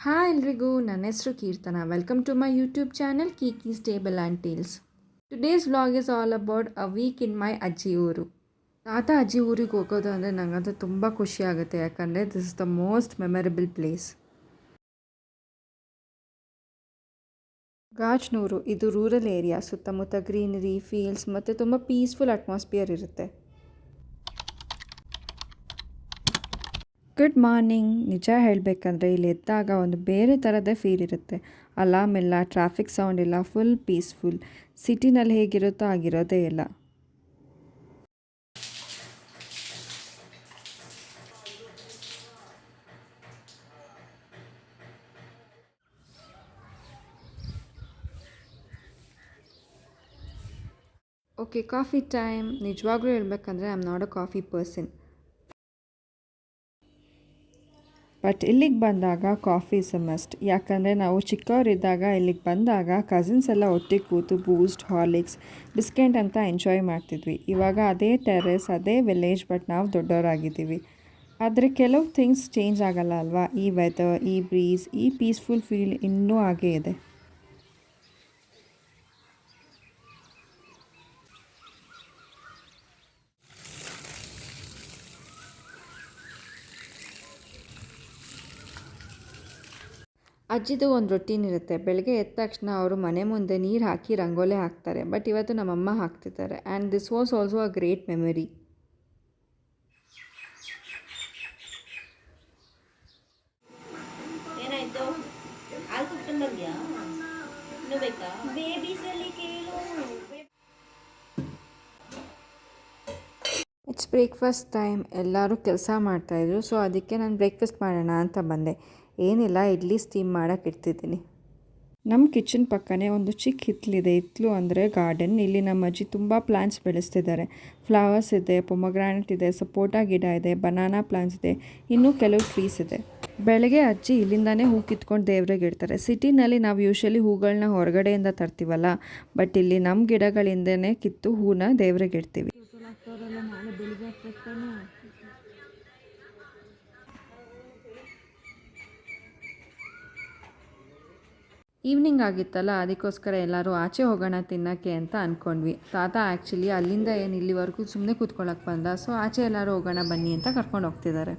Hi ಎಲ್ರಿಗೂ, ನನ್ನ ಹೆಸರು Keerthana. Welcome to my YouTube channel Kiki's table and tales. Today's vlog is all about a week in my ಅಜ್ಜಿ ಊರು. ತಾತ ಅಜ್ಜಿ ಊರಿಗೆ ಹೋಗೋದು ಅಂದರೆ ನನಗಂತೂ ತುಂಬ ಖುಷಿ ಆಗುತ್ತೆ, ಯಾಕಂದರೆ this is the most memorable place. Gajanur ಇದು ರೂರಲ್ ಏರಿಯಾ. ಸುತ್ತಮುತ್ತ ಗ್ರೀನರಿ, ಫೀಲ್ಡ್ಸ್ ಮತ್ತು ತುಂಬ ಪೀಸ್ಫುಲ್ ಅಟ್ಮಾಸ್ಫಿಯರ್ ಇರುತ್ತೆ. Good morning. ನಿಜ ಹೇಳಬೇಕಂದ್ರೆ ಇಲ್ಲಿ ಎದ್ದಾಗ ಒಂದು ಬೇರೆ ಥರದೇ ಫೀಲ್ ಇರುತ್ತೆ. ಅಲಾರ್ಮ್ ಇಲ್ಲ, ಟ್ರಾಫಿಕ್ ಸೌಂಡ್ ಇಲ್ಲ, ಫುಲ್ ಪೀಸ್ಫುಲ್. ಸಿಟಿನಲ್ಲಿ ಹೇಗಿರುತ್ತೋ ಆಗಿರೋದೇ ಇಲ್ಲ. Okay, coffee time. ನಿಜವಾಗ್ಲೂ ಹೇಳ್ಬೇಕಂದ್ರೆ I am not a coffee person. But ಇಲ್ಲಿಗೆ ಬಂದಾಗ ಕಾಫಿ ಇಸ್ ಅ ಮಸ್ಟ್. ಯಾಕಂದರೆ ನಾವು ಚಿಕ್ಕವರಿದ್ದಾಗ ಇಲ್ಲಿಗೆ ಬಂದಾಗ ಕಸಿನ್ಸ್ ಎಲ್ಲ ಒಟ್ಟಿಗೆ ಕೂತು ಬೂಸ್ಟ್, ಹಾರ್ಲಿಕ್ಸ್, ಬಿಸ್ಕೆಟ್ ಅಂತ ಎಂಜಾಯ್ ಮಾಡ್ತಿದ್ವಿ. ಇವಾಗ ಅದೇ ಟೆರೆಸ್, ಅದೇ ವಿಲೇಜ್, ಬಟ್ ನಾವು ದೊಡ್ಡವರಾಗಿದ್ದೀವಿ. ಆದರೆ ಕೆಲವು ಥಿಂಗ್ಸ್ ಚೇಂಜ್ ಆಗಲ್ಲ ಅಲ್ವಾ? ಈ ವೆದರ್, ಈ ಬ್ರೀಸ್, ಈ ಪೀಸ್ಫುಲ್ ಫೀಲ್ ಇನ್ನೂ ಹಾಗೇ ಇದೆ. ಅಜ್ಜಿದು ಒಂದು ರೊಟೀನ್ ಇರುತ್ತೆ. ಬೆಳಗ್ಗೆ ಎದ್ದ ತಕ್ಷಣ ಅವರು ಮನೆ ಮುಂದೆ ನೀರು ಹಾಕಿ ರಂಗೋಲೆ ಹಾಕ್ತಾರೆ. ಬಟ್ ಇವತ್ತು ನಮ್ಮಮ್ಮ ಹಾಕ್ತಿದ್ದಾರೆ. And this was also a great memory. ಏನಾಯ್ತು? ಹಾಲು ಕುಡ್ಕೊಂಡು ಬಂದ್ಯಾ? ಇನ್ನೂ ಬೇಕಾ? ಬೇಬೀಸಲ್ಲಿ ಕೇಳು. It's breakfast time. ಎಲ್ಲರೂ ಕೆಲಸ ಮಾಡ್ತಾಯಿದ್ರು, ಸೊ ಅದಕ್ಕೆ ನಾನು ಬ್ರೇಕ್ಫಾಸ್ಟ್ ಮಾಡೋಣ ಅಂತ ಬಂದೆ. ಏನಿಲ್ಲ, ಇಡ್ಲಿ ಸ್ಟೀಮ್ ಮಾಡೋಕ್ಕೆ ಇಡ್ತಿದ್ದೀನಿ. ನಮ್ಮ ಕಿಚನ್ ಪಕ್ಕನೇ ಒಂದು ಚಿಕ್ಕ ಹಿತ್ತಲಿದೆ. ಹಿತ್ತಲು ಅಂದರೆ ಗಾರ್ಡನ್. ಇಲ್ಲಿ ನಮ್ಮ ಅಜ್ಜಿ ತುಂಬ ಪ್ಲಾಂಟ್ಸ್ ಬೆಳೆಸ್ತಿದ್ದಾರೆ. ಫ್ಲವರ್ಸ್ ಇದೆ, ಪೊಮೊಗ್ರಾನೆಟ್ ಇದೆ, ಸಪೋಟಾ ಗಿಡ ಇದೆ, ಬನಾನಾ ಪ್ಲಾಂಟ್ಸ್ ಇದೆ, ಇನ್ನೂ ಕೆಲವು ಟ್ರೀಸ್ ಇದೆ. ಬೆಳಗ್ಗೆ ಅಜ್ಜಿ ಇಲ್ಲಿಂದಾನೇ ಹೂ ಕಿತ್ಕೊಂಡು ದೇವ್ರಿಗೆ ಇಡ್ತಾರೆ. ಸಿಟಿನಲ್ಲಿ ನಾವು ಯೂಶ್ವಲಿ ಹೂಗಳನ್ನ ಹೊರಗಡೆಯಿಂದ ತರ್ತೀವಲ್ಲ, ಬಟ್ ಇಲ್ಲಿ ನಮ್ಮ ಗಿಡಗಳಿಂದನೇ ಕಿತ್ತು ಹೂನ ದೇವ್ರಿಗೆ ಇಡ್ತೀವಿ. ಈವ್ನಿಂಗ್ ಆಗಿತ್ತಲ್ಲ, ಅದಕ್ಕೋಸ್ಕರ ಎಲ್ಲರೂ ಆಚೆ ಹೋಗೋಣ ತಿನ್ನೋಕ್ಕೆ ಅಂತ ಅಂದ್ಕೊಂಡ್ವಿ. ತಾತ ಆ್ಯಕ್ಚುಲಿ ಅಲ್ಲಿಂದ ಏನು ಇಲ್ಲಿವರೆಗೂ ಸುಮ್ಮನೆ ಕೂತ್ಕೊಳ್ಳೋಕೆ ಬಂದ, ಸೊ ಆಚೆ ಎಲ್ಲರೂ ಹೋಗೋಣ ಬನ್ನಿ ಅಂತ ಕರ್ಕೊಂಡು ಹೋಗ್ತಿದ್ದಾರೆ.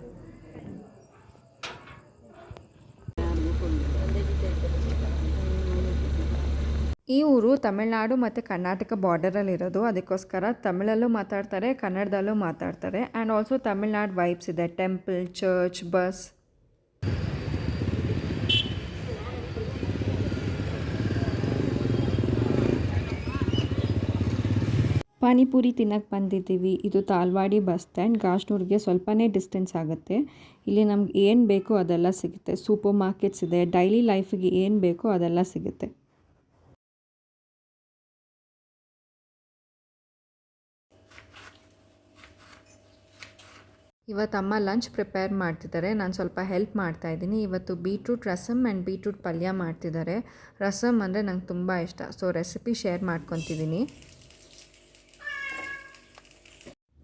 ಈ ಊರು ತಮಿಳುನಾಡು ಮತ್ತು ಕರ್ನಾಟಕ ಬಾರ್ಡರಲ್ಲಿರೋದು. ಅದಕ್ಕೋಸ್ಕರ ತಮಿಳಲ್ಲೂ ಮಾತಾಡ್ತಾರೆ, ಕನ್ನಡದಲ್ಲೂ ಮಾತಾಡ್ತಾರೆ. ಆ್ಯಂಡ್ ಆಲ್ಸೋ ತಮಿಳ್ನಾಡು ವೈಬ್ಸ್ ಇದೆ. Temple, church, bus. ಪಾನಿಪುರಿ ತಿನ್ನಕ್ಕೆ ಬಂದಿದ್ದೀವಿ. ಇದು ತಾಲ್ವಾಡಿ ಬಸ್ ಸ್ಟ್ಯಾಂಡ್. ಗಾಜ್ನೂರಿಗೆ ಸ್ವಲ್ಪನೇ ಡಿಸ್ಟೆನ್ಸ್ ಆಗುತ್ತೆ. ಇಲ್ಲಿ ನಮ್ಗೆ ಏನು ಬೇಕೋ ಅದೆಲ್ಲ ಸಿಗುತ್ತೆ. ಸೂಪರ್ ಮಾರ್ಕೆಟ್ಸ್ ಇದೆ. ಡೈಲಿ ಲೈಫಿಗೆ ಏನು ಬೇಕೋ ಅದೆಲ್ಲ ಸಿಗುತ್ತೆ. ಇವತ್ತು ಅಮ್ಮ ಲಂಚ್ ಪ್ರಿಪೇರ್ ಮಾಡ್ತಿದ್ದಾರೆ. ನಾನು ಸ್ವಲ್ಪ ಹೆಲ್ಪ್ ಮಾಡ್ತಾಯಿದ್ದೀನಿ. ಇವತ್ತು ಬೀಟ್ರೂಟ್ ರಸಮ್ ಆ್ಯಂಡ್ ಬೀಟ್ರೂಟ್ ಪಲ್ಯ ಮಾಡ್ತಿದ್ದಾರೆ. ರಸಮ್ ಅಂದರೆ ನಂಗೆ ತುಂಬ ಇಷ್ಟ, ಸೊ ರೆಸಿಪಿ ಶೇರ್ ಮಾಡ್ಕೊತಿದ್ದೀನಿ.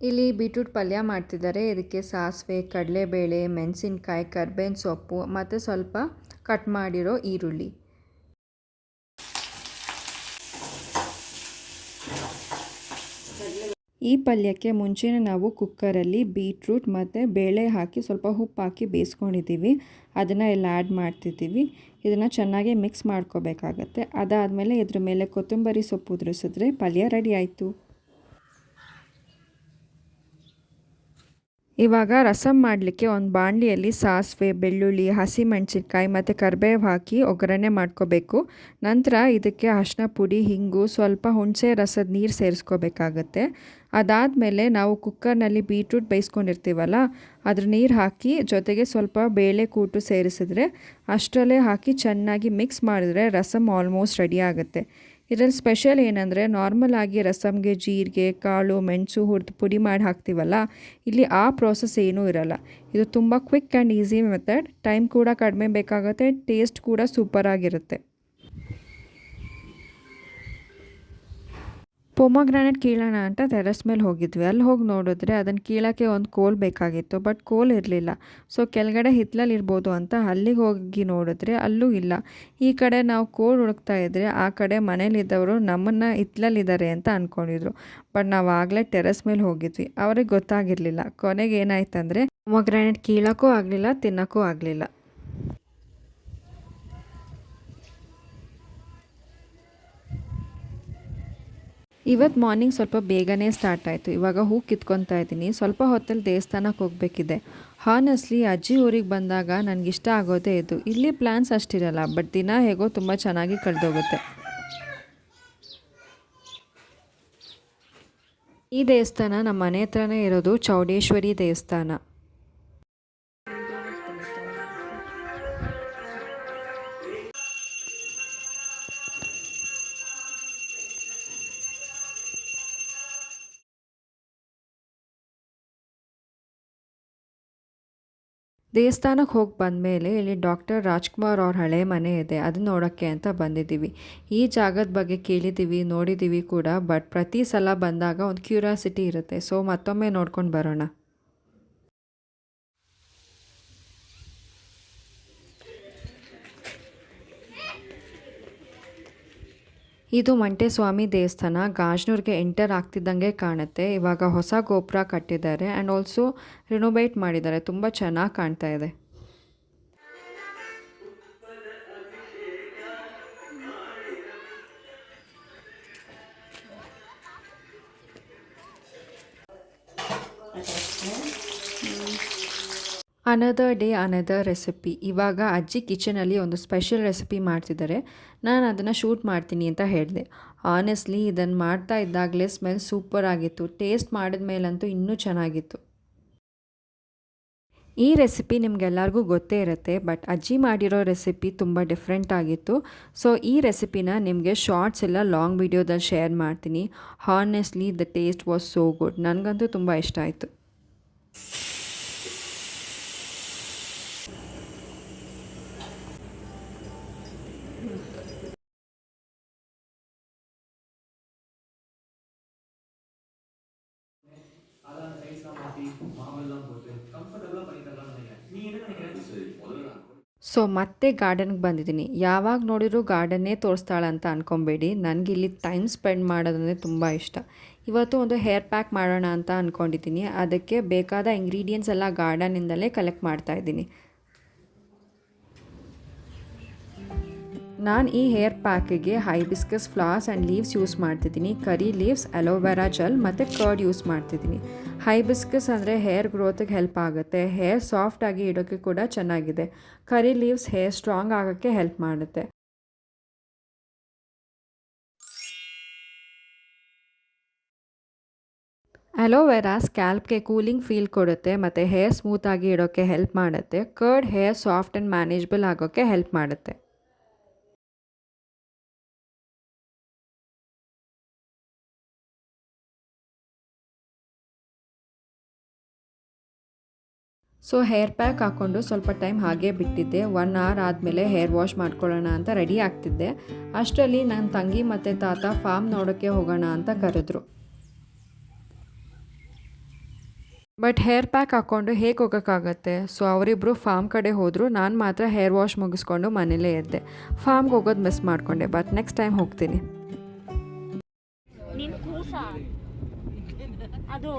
ಇಲ್ಲಿ ಬೀಟ್ರೂಟ್ ಪಲ್ಯ ಮಾಡ್ತಿದ್ದಾರೆ. ಇದಕ್ಕೆ ಸಾಸಿವೆ, ಕಡಲೆಬೇಳೆ, ಮೆಣಸಿನ್ಕಾಯಿ, ಕರ್ಬೇವಿನ ಸೊಪ್ಪು ಮತ್ತು ಸ್ವಲ್ಪ ಕಟ್ ಮಾಡಿರೋ ಈರುಳ್ಳಿ. ಈ ಪಲ್ಯಕ್ಕೆ ಮುಂಚೆನೇ ನಾವು ಕುಕ್ಕರಲ್ಲಿ ಬೀಟ್ರೂಟ್ ಮತ್ತು ಬೇಳೆ ಹಾಕಿ ಸ್ವಲ್ಪ ಉಪ್ಪು ಹಾಕಿ ಬೇಯಿಸ್ಕೊಂಡಿದ್ದೀವಿ. ಅದನ್ನು ಎಲ್ಲ ಆ್ಯಡ್ ಮಾಡ್ತಿದ್ದೀವಿ. ಇದನ್ನು ಚೆನ್ನಾಗಿ ಮಿಕ್ಸ್ ಮಾಡ್ಕೋಬೇಕಾಗತ್ತೆ. ಅದಾದಮೇಲೆ ಇದ್ರ ಮೇಲೆ ಕೊತ್ತಂಬರಿ ಸೊಪ್ಪು ಉದುರಿಸಿದ್ರೆ ಪಲ್ಯ ರೆಡಿ ಆಯಿತು. ಇವಾಗ ರಸಮ್ ಮಾಡಲಿಕ್ಕೆ ಒಂದು ಬಾಣಲಿಯಲ್ಲಿ ಸಾಸಿವೆ, ಬೆಳ್ಳುಳ್ಳಿ, ಹಸಿಮೆಣಸಿನ್ಕಾಯಿ ಮತ್ತು ಕರಿಬೇವು ಹಾಕಿ ಒಗ್ಗರಣೆ ಮಾಡ್ಕೋಬೇಕು. ನಂತರ ಇದಕ್ಕೆ ಅರಿಶಿನ ಪುಡಿ, ಹಿಂಗು, ಸ್ವಲ್ಪ ಹುಣಸೆ ರಸದ ನೀರು ಸೇರಿಸ್ಕೋಬೇಕಾಗತ್ತೆ. ಅದಾದಮೇಲೆ ನಾವು ಕುಕ್ಕರ್ನಲ್ಲಿ ಬೀಟ್ರೂಟ್ ಬೇಯಿಸ್ಕೊಂಡಿರ್ತೀವಲ್ಲ, ಅದ್ರ ನೀರು ಹಾಕಿ ಜೊತೆಗೆ ಸ್ವಲ್ಪ ಬೇಳೆ ಕೂಟು ಸೇರಿಸಿದ್ರೆ ಅಷ್ಟರಲ್ಲೇ ಹಾಕಿ ಚೆನ್ನಾಗಿ ಮಿಕ್ಸ್ ಮಾಡಿದ್ರೆ ರಸಮ್ ಆಲ್ಮೋಸ್ಟ್ ರೆಡಿ ಆಗುತ್ತೆ. ಇದರಲ್ಲಿ ಸ್ಪೆಷಲ್ ಏನಂದರೆ, ನಾರ್ಮಲ್ ಆಗಿ ರಸಮ್ಗೆ ಜೀರಿಗೆ, ಕಾಳು, ಮೆಣಸು ಹುರಿದು ಪುಡಿ ಮಾಡಿ ಹಾಕ್ತೀವಲ್ಲ, ಇಲ್ಲಿ ಆ ಪ್ರೋಸೆಸ್ ಏನೂ ಇರಲ್ಲ. ಇದು ತುಂಬ quick and easy method. Time ಕೂಡ ಕಡಿಮೆ ಬೇಕಾಗುತ್ತೆ, ಟೇಸ್ಟ್ ಕೂಡ ಸೂಪರಾಗಿರುತ್ತೆ. ಪೊಮೊಗ್ರಾನೇಟ್ ಕೀಳೋಣ ಅಂತ ಟೆರೆಸ್ ಮೇಲೆ ಹೋಗಿದ್ವಿ. ಅಲ್ಲಿ ಹೋಗಿ ನೋಡಿದ್ರೆ ಅದನ್ನು ಕೀಳೋಕ್ಕೆ ಒಂದು ಕೋಲ್ ಬೇಕಾಗಿತ್ತು, ಬಟ್ ಕೋಲ್ ಇರಲಿಲ್ಲ. ಸೊ ಕೆಳಗಡೆ ಹಿತ್ತಲಲ್ಲಿ ಇರ್ಬೋದು ಅಂತ ಅಲ್ಲಿಗೆ ಹೋಗಿ ನೋಡಿದ್ರೆ ಅಲ್ಲೂ ಇಲ್ಲ. ಈ ಕಡೆ ನಾವು ಕೋಲ್ ಹುಡುಕ್ತಾ ಇದ್ದರೆ ಆ ಕಡೆ ಮನೇಲಿದ್ದವರು ನಮ್ಮನ್ನು ಹಿತ್ತಲಲ್ಲಿದ್ದಾರೆ ಅಂತ ಅಂದ್ಕೊಂಡಿದ್ರು. ಬಟ್ ನಾವು ಆಗಲೇ ಟೆರೆಸ್ ಮೇಲೆ ಹೋಗಿದ್ವಿ, ಅವ್ರಿಗೆ ಗೊತ್ತಾಗಿರಲಿಲ್ಲ. ಕೊನೆಗೆ ಏನಾಯ್ತಂದರೆ ಪೊಮೊಗ್ರಾನೇಟ್ ಕೀಳೋಕ್ಕೂ ಆಗಲಿಲ್ಲ, ತಿನ್ನೋಕ್ಕೂ ಆಗಲಿಲ್ಲ. ಇವತ್ತು ಮಾರ್ನಿಂಗ್ ಸ್ವಲ್ಪ ಬೇಗನೆ ಸ್ಟಾರ್ಟ್ ಆಯಿತು. ಇವಾಗ ಹೂ ಕಿತ್ಕೊತಾ ಇದ್ದೀನಿ. ಸ್ವಲ್ಪ ಹೊತ್ತಲ್ಲಿ ದೇವಸ್ಥಾನಕ್ಕೆ ಹೋಗಬೇಕಿದೆ. ಹಾನೆಸ್ಟ್ಲಿ ಅಜ್ಜಿ ಊರಿಗೆ ಬಂದಾಗ ನನಗಿಷ್ಟ ಆಗೋದೇ ಇದು. ಇಲ್ಲಿ ಪ್ಲ್ಯಾನ್ಸ್ ಅಷ್ಟಿರಲ್ಲ, ಬಟ್ ದಿನ ಹೇಗೋ ತುಂಬ ಚೆನ್ನಾಗಿ ಕಳೆದೋಗುತ್ತೆ. ಈ ದೇವಸ್ಥಾನ ನಮ್ಮ ಮನೆ ಹತ್ರನೇ ಇರೋದು ಚೌಡೇಶ್ವರಿ ದೇವಸ್ಥಾನ. ದೇವಸ್ಥಾನಕ್ಕೆ ಹೋಗಿ ಬಂದಮೇಲೆ ಇಲ್ಲಿ ಡಾಕ್ಟರ್ ರಾಜ್ಕುಮಾರ್ ಅವ್ರ ಹಳೆ ಮನೆ ಇದೆ, ಅದನ್ನ ನೋಡೋಕ್ಕೆ ಅಂತ ಬಂದಿದ್ದೀವಿ. ಈ ಜಾಗದ ಬಗ್ಗೆ ಕೇಳಿದ್ದೀವಿ, ನೋಡಿದ್ದೀವಿ ಕೂಡ, ಬಟ್ ಪ್ರತಿ ಸಲ ಬಂದಾಗ ಒಂದು ಕ್ಯೂರಿಯಾಸಿಟಿ ಇರುತ್ತೆ. ಸೊ ಮತ್ತೊಮ್ಮೆ ನೋಡ್ಕೊಂಡು ಬರೋಣ. ಇದು ಮಂಟೇಸ್ವಾಮಿ ದೇವಸ್ಥಾನ. ಗಾಜನೂರಿಗೆ ಎಂಟರ್ ಆಗ್ತಿದ್ದಂಗೆ ಕಾಣುತ್ತೆ. ಇವಾಗ ಹೊಸ ಗೋಪುರ ಕಟ್ಟಿದ್ದಾರೆ ಆ್ಯಂಡ್ ಆಲ್ಸೋ ರಿನೋವೇಟ್ ಮಾಡಿದ್ದಾರೆ. ತುಂಬ ಚೆನ್ನಾಗಿ ಕಾಣ್ತಾ ಇದೆ. Another day another recipe. ಇವಾಗ ಅಜ್ಜಿ ಕಿಚನಲ್ಲಿ ಒಂದು ಸ್ಪೆಷಲ್ ರೆಸಿಪಿ ಮಾಡ್ತಿದ್ದಾರೆ. ನಾನು ಅದನ್ನು ಶೂಟ್ ಮಾಡ್ತೀನಿ ಅಂತ ಹೇಳಿದೆ. ಆನೆಸ್ಟ್ಲಿ ಇದನ್ನು ಮಾಡ್ತಾ ಇದ್ದಾಗಲೇ ಸ್ಮೆಲ್ ಸೂಪರ್ ಆಗಿತ್ತು. ಟೇಸ್ಟ್ ಮಾಡಿದ ಮೇಲಂತೂ ಇನ್ನೂ ಚೆನ್ನಾಗಿತ್ತು. ಈ ರೆಸಿಪಿ ನಿಮಗೆಲ್ಲರಿಗೂ ಗೊತ್ತೇ ಇರುತ್ತೆ, ಬಟ್ ಅಜ್ಜಿ ಮಾಡಿರೋ ರೆಸಿಪಿ ತುಂಬ ಡಿಫ್ರೆಂಟ್ ಆಗಿತ್ತು. ಸೊ ಈ ರೆಸಿಪಿನ ನಿಮಗೆ ಶಾರ್ಟ್ಸ್ ಎಲ್ಲ ಲಾಂಗ್ ವಿಡಿಯೋದಲ್ಲಿ ಶೇರ್ ಮಾಡ್ತೀನಿ. Honestly the taste was so good. ನನಗಂತೂ ತುಂಬ ಇಷ್ಟ ಆಯಿತು. ಸೊ ಮತ್ತೆ ಗಾರ್ಡನ್ಗೆ ಬಂದಿದ್ದೀನಿ. ಯಾವಾಗ ನೋಡಿದ್ರು ಗಾರ್ಡನ್ನೇ ತೋರಿಸ್ತಾಳಂತ ಅಂದ್ಕೊಬೇಡಿ. ನನಗಿಲ್ಲಿ ಟೈಮ್ ಸ್ಪೆಂಡ್ ಮಾಡೋದಂದರೆ ತುಂಬ ಇಷ್ಟ. ಇವತ್ತು ಒಂದು ಹೇರ್ ಪ್ಯಾಕ್ ಮಾಡೋಣ ಅಂತ ಅಂದ್ಕೊಂಡಿದ್ದೀನಿ. ಅದಕ್ಕೆ ಬೇಕಾದ ಇಂಗ್ರೀಡಿಯೆಂಟ್ಸ್ ಎಲ್ಲ ಗಾರ್ಡನಿಂದಲೇ ಕಲೆಕ್ಟ್ ಮಾಡ್ತಾಯಿದ್ದೀನಿ. ನಾನು ಈ ಹೇರ್ ಪ್ಯಾಕಿಗೆ hibiscus flowers and leaves use ಮಾಡ್ತಿದ್ದೀನಿ. ಕರಿ ಲೀವ್ಸ್, ಅಲೋವೆರಾ ಜೆಲ್ ಮತ್ತು ಕರ್ಡ್ ಯೂಸ್ ಮಾಡ್ತಿದ್ದೀನಿ. ಹೈಬಿಸ್ಕಸ್ ಅಂದರೆ ಹೇರ್ ಗ್ರೋತಿಗೆ ಹೆಲ್ಪ್ ಆಗುತ್ತೆ. ಹೇರ್ ಸಾಫ್ಟಾಗಿ ಇಡೋಕ್ಕೆ ಕೂಡ ಚೆನ್ನಾಗಿದೆ. ಕರಿ ಲೀವ್ಸ್ ಹೇರ್ ಸ್ಟ್ರಾಂಗ್ ಆಗೋಕ್ಕೆ ಹೆಲ್ಪ್ ಮಾಡುತ್ತೆ. ಅಲೋವೆರಾ ಸ್ಕ್ಯಾಲ್ಪ್ಗೆ ಕೂಲಿಂಗ್ ಫೀಲ್ ಕೊಡುತ್ತೆ ಮತ್ತು ಹೇರ್ ಸ್ಮೂತಾಗಿ ಇಡೋಕ್ಕೆ ಹೆಲ್ಪ್ ಮಾಡುತ್ತೆ. Curd hair soft and manageable ಆಗೋಕ್ಕೆ ಹೆಲ್ಪ್ ಮಾಡುತ್ತೆ. ಸೊ ಹೇರ್ ಪ್ಯಾಕ್ ಹಾಕ್ಕೊಂಡು ಸ್ವಲ್ಪ ಟೈಮ್ ಹಾಗೇ ಬಿಟ್ಟಿದ್ದೆ. 1 hour ಆದಮೇಲೆ ಹೇರ್ ವಾಶ್ ಮಾಡ್ಕೊಳ್ಳೋಣ ಅಂತ ರೆಡಿ ಆಗ್ತಿದ್ದೆ. ಅಷ್ಟರಲ್ಲಿ ನನ್ನ ತಂಗಿ ಮತ್ತು ತಾತ ಫಾರ್ಮ್ ನೋಡೋಕ್ಕೆ ಹೋಗೋಣ ಅಂತ ಕರೆದ್ರು. ಬಟ್ ಹೇರ್ ಪ್ಯಾಕ್ ಹಾಕ್ಕೊಂಡು ಹೇಗೆ ಹೋಗೋಕ್ಕಾಗತ್ತೆ? ಸೊ ಅವರಿಬ್ಬರು ಫಾರ್ಮ್ ಕಡೆ ಹೋದರು. ನಾನು ಮಾತ್ರ ಹೇರ್ ವಾಶ್ ಮುಗಿಸ್ಕೊಂಡು ಮನೇಲೇ ಇದ್ದೆ. ಫಾರ್ಮ್ಗೆ ಹೋಗೋದು ಮಿಸ್ ಮಾಡಿಕೊಂಡೆ, ಬಟ್ ನೆಕ್ಸ್ಟ್ ಟೈಮ್ ಹೋಗ್ತೀನಿ. ಅದು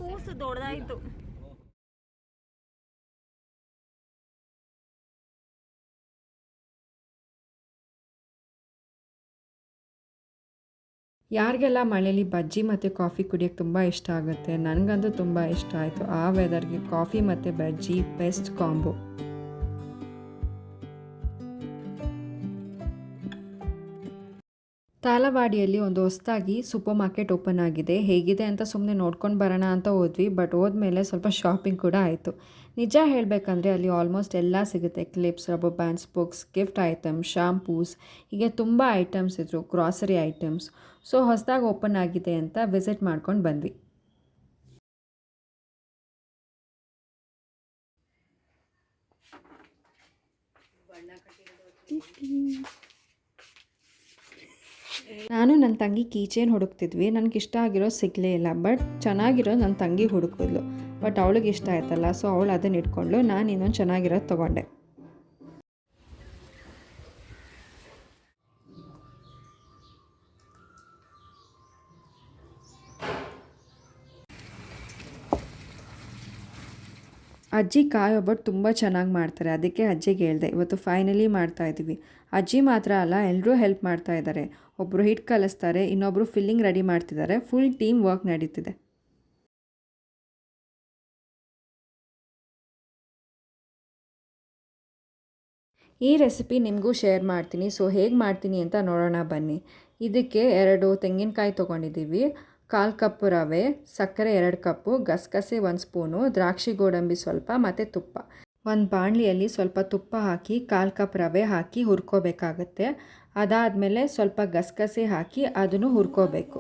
ಕೂಸು ದೊಡ್ಡದಾಯಿತು. ಯಾರಿಗೆಲ್ಲ ಮಳೇಲಿ ಬಜ್ಜಿ ಮತ್ತು ಕಾಫಿ ಕುಡಿಯೋಕ್ಕೆ ತುಂಬ ಇಷ್ಟ ಆಗುತ್ತೆ. ನನಗಂತೂ ತುಂಬ ಇಷ್ಟ ಆಯಿತು. ಆ ವೆದರ್ಗೆ ಕಾಫಿ ಮತ್ತು ಬಜ್ಜಿ ಬೆಸ್ಟ್ ಕಾಂಬೋ. ತಾಳವಾಡಿಯಲ್ಲಿ ಒಂದು ಹೊಸದಾಗಿ ಸೂಪರ್ ಮಾರ್ಕೆಟ್ ಓಪನ್ ಆಗಿದೆ. ಹೇಗಿದೆ ಅಂತ ಸುಮ್ಮನೆ ನೋಡ್ಕೊಂಡು ಬರೋಣ ಅಂತ ಹೋದ್ವಿ. ಬಟ್ ಹೋದ್ಮೇಲೆ ಸ್ವಲ್ಪ ಶಾಪಿಂಗ್ ಕೂಡ ಆಯಿತು. ನಿಜ ಹೇಳಬೇಕಂದ್ರೆ ಅಲ್ಲಿ ಆಲ್ಮೋಸ್ಟ್ ಎಲ್ಲ ಸಿಗುತ್ತೆ. Clips, rubber bands, books, gift items, shampoos, ಹೀಗೆ ತುಂಬ ಐಟಮ್ಸ್ ಇದ್ದರು, ಗ್ರಾಸರಿ ಐಟಮ್ಸ್. ಸೊ ಹೊಸದಾಗಿ ಓಪನ್ ಆಗಿದೆ ಅಂತ ವಿಸಿಟ್ ಮಾಡ್ಕೊಂಡು ಬಂದ್ವಿ. ನಾನು ನನ್ನ ತಂಗಿ ಕೀಚೇನ್ ಹುಡುಕ್ತಿದ್ವಿ. ನನಗೆ ಇಷ್ಟ ಆಗಿರೋ ಸಿಗಲೇ ಇಲ್ಲ. ಬಟ್ ಚೆನ್ನಾಗಿರೋ ನನ್ನ ತಂಗಿ ಹುಡುಕಿದ್ಲು. ಬಟ್ ಅವಳಿಗೆ ಇಷ್ಟ ಆಯ್ತಲ್ಲ, ಸೊ ಅವಳು ಅದನ್ನು ಇಟ್ಕೊಂಡ್ಳು. ನಾನು ಇನ್ನೊಂದು ಚೆನ್ನಾಗಿರೋದು ತೊಗೊಂಡೆ. ಅಜ್ಜಿ ಕಾಯಿ ಒಬ್ಬಟ್ಟು ತುಂಬ ಚೆನ್ನಾಗಿ ಮಾಡ್ತಾರೆ. ಅದಕ್ಕೆ ಅಜ್ಜಿಗೆ ಹೇಳಿದೆ, ಇವತ್ತು ಫೈನಲಿ ಮಾಡ್ತಾಯಿದ್ದೀವಿ. ಅಜ್ಜಿ ಮಾತ್ರ ಅಲ್ಲ, ಎಲ್ಲರೂ ಹೆಲ್ಪ್ ಮಾಡ್ತಾ ಇದ್ದಾರೆ. ಒಬ್ಬರು ಹಿಟ್ಟು ಕಲಿಸ್ತಾರೆ, ಇನ್ನೊಬ್ಬರು ಫಿಲ್ಲಿಂಗ್ ರೆಡಿ ಮಾಡ್ತಿದ್ದಾರೆ. ಫುಲ್ ಟೀಮ್ ವರ್ಕ್ ನಡೀತಿದೆ. ಈ ರೆಸಿಪಿ ನಿಮಗೂ ಶೇರ್ ಮಾಡ್ತೀನಿ. ಸೊ ಹೇಗೆ ಮಾಡ್ತೀನಿ ಅಂತ ನೋಡೋಣ ಬನ್ನಿ. ಇದಕ್ಕೆ 2 ತೆಂಗಿನಕಾಯಿ ತೊಗೊಂಡಿದ್ದೀವಿ, 1/4 ಕಪ್ ರವೆ, ಸಕ್ಕರೆ 2 ಕಪ್ಪು, ಗಸಗಸೆ 1 ಸ್ಪೂನು, ದ್ರಾಕ್ಷಿ ಗೋಡಂಬಿ ಸ್ವಲ್ಪ ಮತ್ತು ತುಪ್ಪ. ಒಂದು ಬಾಣಲಿಯಲ್ಲಿ ಸ್ವಲ್ಪ ತುಪ್ಪ ಹಾಕಿ 1/4 ಕಪ್ ರವೆ ಹಾಕಿ ಹುರ್ಕೋಬೇಕಾಗತ್ತೆ. ಅದಾದಮೇಲೆ ಸ್ವಲ್ಪ ಗಸಗಸೆ ಹಾಕಿ ಅದನ್ನು ಹುರ್ಕೋಬೇಕು.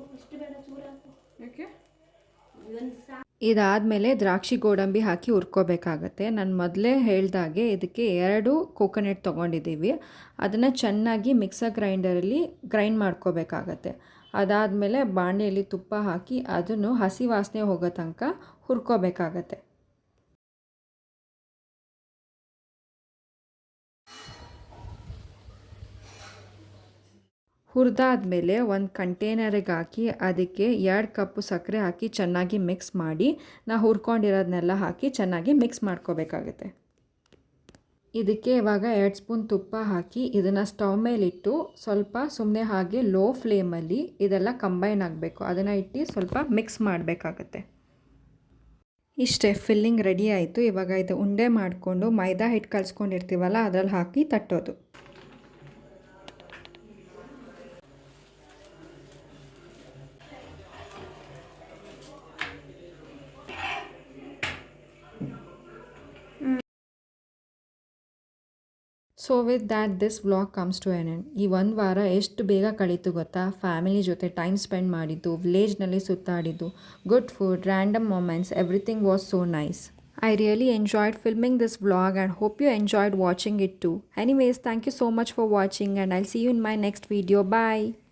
ಇದಾದಮೇಲೆ ದ್ರಾಕ್ಷಿ ಗೋಡಂಬಿ ಹಾಕಿ ಹುರ್ಕೋಬೇಕಾಗತ್ತೆ. ನಾನು ಮೊದಲೇ ಹೇಳ್ದಾಗೆ ಇದಕ್ಕೆ 2 ಕೋಕೋನಟ್ ತೊಗೊಂಡಿದ್ದೀವಿ. ಅದನ್ನು ಚೆನ್ನಾಗಿ ಮಿಕ್ಸರ್ ಗ್ರೈಂಡರಲ್ಲಿ ಗ್ರೈಂಡ್ ಮಾಡ್ಕೋಬೇಕಾಗತ್ತೆ. ಅದಾದಮೇಲೆ ಬಾಣಲೆಯಲ್ಲಿ ತುಪ್ಪ ಹಾಕಿ ಅದನ್ನು ಹಸಿ ವಾಸನೆ ಹೋಗೋ ತನಕ ಹುರ್ಕೋಬೇಕಾಗತ್ತೆ. ಹುರಿದಾದ್ಮೇಲೆ ಒಂದು ಕಂಟೇನರಿಗೆ ಹಾಕಿ ಅದಕ್ಕೆ 2 ಕಪ್ಪು ಸಕ್ಕರೆ ಹಾಕಿ ಚೆನ್ನಾಗಿ ಮಿಕ್ಸ್ ಮಾಡಿ ಹುರ್ಕೊಂಡಿರೋದನ್ನೆಲ್ಲ ಹಾಕಿ ಚೆನ್ನಾಗಿ ಮಿಕ್ಸ್ ಮಾಡ್ಕೋಬೇಕಾಗುತ್ತೆ. ಇದಕ್ಕೆ ಇವಾಗ 2 ಸ್ಪೂನ್ ತುಪ್ಪ ಹಾಕಿ ಇದನ್ನು ಸ್ಟವ್ ಮೇಲಿಟ್ಟು ಸ್ವಲ್ಪ ಸುಮ್ಮನೆ ಹಾಗೆ ಲೋ ಫ್ಲೇಮಲ್ಲಿ ಇದೆಲ್ಲ ಕಂಬೈನ್ ಆಗಬೇಕು. ಅದನ್ನು ಇಟ್ಟು ಸ್ವಲ್ಪ ಮಿಕ್ಸ್ ಮಾಡಬೇಕಾಗತ್ತೆ. ಇಷ್ಟೇ, ಫಿಲ್ಲಿಂಗ್ ರೆಡಿ ಆಯಿತು. ಇವಾಗ ಇದು ಉಂಡೆ ಮಾಡಿಕೊಂಡು ಮೈದಾ ಹಿಟ್ಟು ಕಲಿಸ್ಕೊಂಡಿರ್ತೀವಲ್ಲ ಅದರಲ್ಲಿ ಹಾಕಿ ತಟ್ಟೋದು. So with that this vlog comes to an end. ಈ ಒಂದು ವಾರ ಎಷ್ಟು ಬೇಗ ಕಳೀತು ಗೊತ್ತಾ? ಫ್ಯಾಮಿಲಿ ಜೊತೆ ಟೈಮ್ ಸ್ಪೆಂಡ್ ಮಾಡಿದ್ದು, ವಿಲೇಜ್ನಲ್ಲಿ ಸುತ್ತಾಡಿದ್ದು, good food, random moments, everything was so nice. I really enjoyed filming this vlog and hope you enjoyed watching it too. Anyways, thank you so much for watching and I'll see you in my next video. Bye.